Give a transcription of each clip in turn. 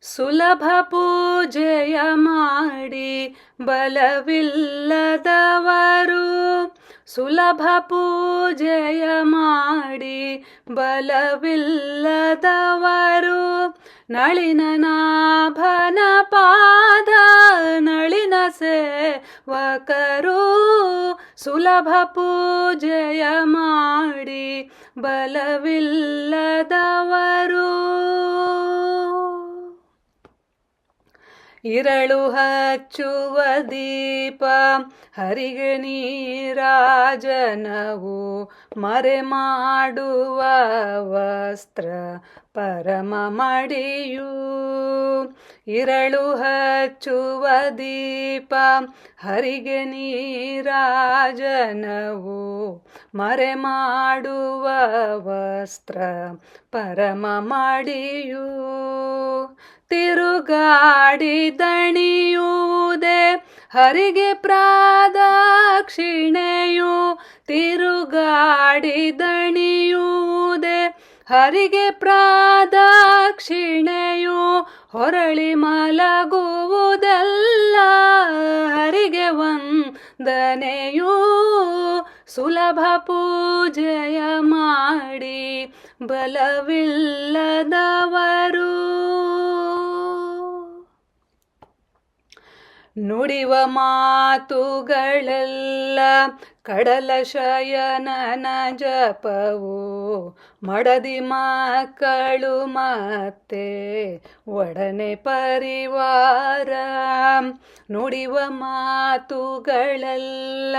ಸುಲಭ ಪೂಜೆಯ ಮಾಡಿ ಬಲವಿಲ್ಲದವರು, ಸುಲಭ ಪೂಜೆಯ ಮಾಡಿ ಬಲವಿಲ್ಲದವರು, ನಳಿನನಾಭನ ಪಾದ ನಳಿನ ಸೇವಕರು, ಸುಲಭ ಪೂಜೆಯ ಮಾಡಿ ಬಲವಿಲ್ಲದವರು. ಇರಳು ಹಚ್ಚುವ ದೀಪ ಹರಿಗೆ ನೀರಾಜನವು, ಮರೆ ಮಾಡುವ ವಸ್ತ್ರ ಪರಮ ಮಡಿಯು. ಇರಳು ಹಚ್ಚುವ ದೀಪ ಹರಿಗೆ ನೀರಾಜನವು, ಮರೆ ಮಾಡುವ ವಸ್ತ್ರ ಪರಮ ಮಡಿಯು. ತಿರುಗಾಡಿ ದಣಿಯುವುದೇ ಹರಿಗೆ ಪ್ರಾದಕ್ಷಿಣೆಯು, ತಿರುಗಾಡಿ ದಣಿಯುವುದೇ ಹರಿಗೆ ಪ್ರಾದಕ್ಷಿಣೆಯು, ಹೊರಳಿ ಮಲಗುವುದೆಲ್ಲ ಹರಿಗೆ ವಂದನೆಯು, ಸುಲಭ ಪೂಜೆಯ ಮಾಡಿ ಬಲವಿಲ್ಲದವರು. ನುಡಿವ ಮಾತುಗಳೆಲ್ಲ ಕಡಲ ಶಯನನ ಜಪವು, ಮಡದಿ ಮಕ್ಕಳು ಮತ್ತೆ ಒಡನೆ ಪರಿವಾರ. ನುಡಿವ ಮಾತುಗಳೆಲ್ಲ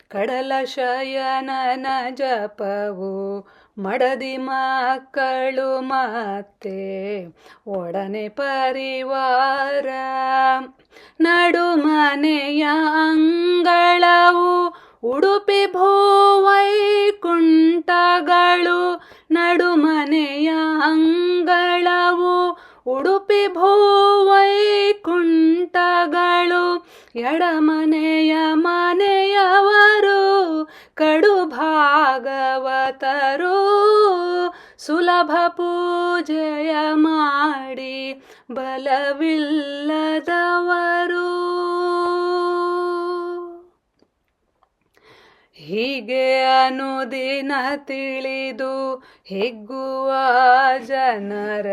ಕಡಲ ಶಯನನ ಜಪವು, ಮಡದಿ ಮಕ್ಕಳು ಮತ್ತೆ ಒಡನೆ ಪರಿವಾರ. ನಡುಮನೆಯ ಅಂಗಳವು ಉಡುಪಿ ಭೂವೈಕುಂಠಗಳು, ನಡುಮನೆಯ ಅಂಗಳವು ಉಡುಪಿ ಭೂವೈಕುಂಠಗಳು, ಎಡಮನೆಯ ಮನೆಯವರು ಕಡು ಭಾಗವತರು, ಸುಲಭ ಪೂಜೆಯ ಮಾಡಿ ಬಲವಿಲ್ಲದವರು. ಹೀಗೆ ಅನುದಿನ ತಿಳಿದು ಹಿಗ್ಗುವ ಜನರ,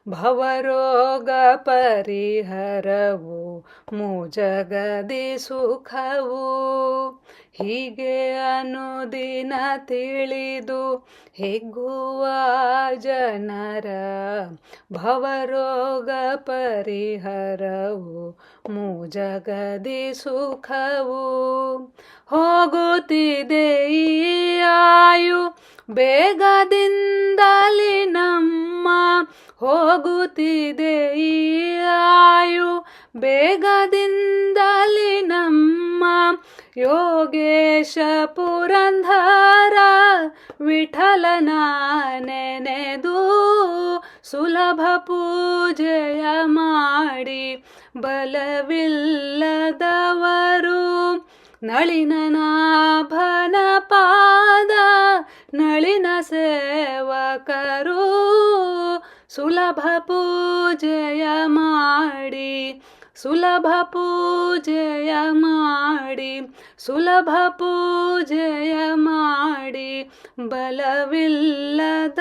ಭವರೋಗ ಪರಿಹರವು ಮುಜಗದಿ ಸುಖವು. ಹೀಗೆ ಅನುದಿನ ತಿಳಿದು ಹಿಗ್ಗುವ ಜನರ, ಭವರೋಗ ಪರಿಹರವು ಮುಜಗದಿ ಸುಖವು. ಹೋಗುತ್ತಿದೆ ಈ ಆಯು ಬೇಗದಿಂದಲಿ ನಮ್ಮ, ಹೋಗುತ್ತಿದೆ ಈ ಆಯು ಬೇಗದಿಂದಲಿ ನಮ್ಮ, ಯೋಗೇಶ ಪುರಂದರ ವಿಠಲನ ನೆನೆದು, ಸುಲಭ ಪೂಜೆಯ ಮಾಡಿ ಬಲವಿಲ್ಲದವರು, ನಳಿನನಾಭನ ಪಾದ ನಳಿನ ಸೇವಕರು, ಸುಲಭ ಪೂಜೆಯ ಮಾಡಿ, ಸುಲಭ ಪೂಜೆಯ ಮಾಡಿ, ಸುಲಭ ಪೂಜೆಯ ಮಾಡಿ ಬಲವಿಲ್ಲದ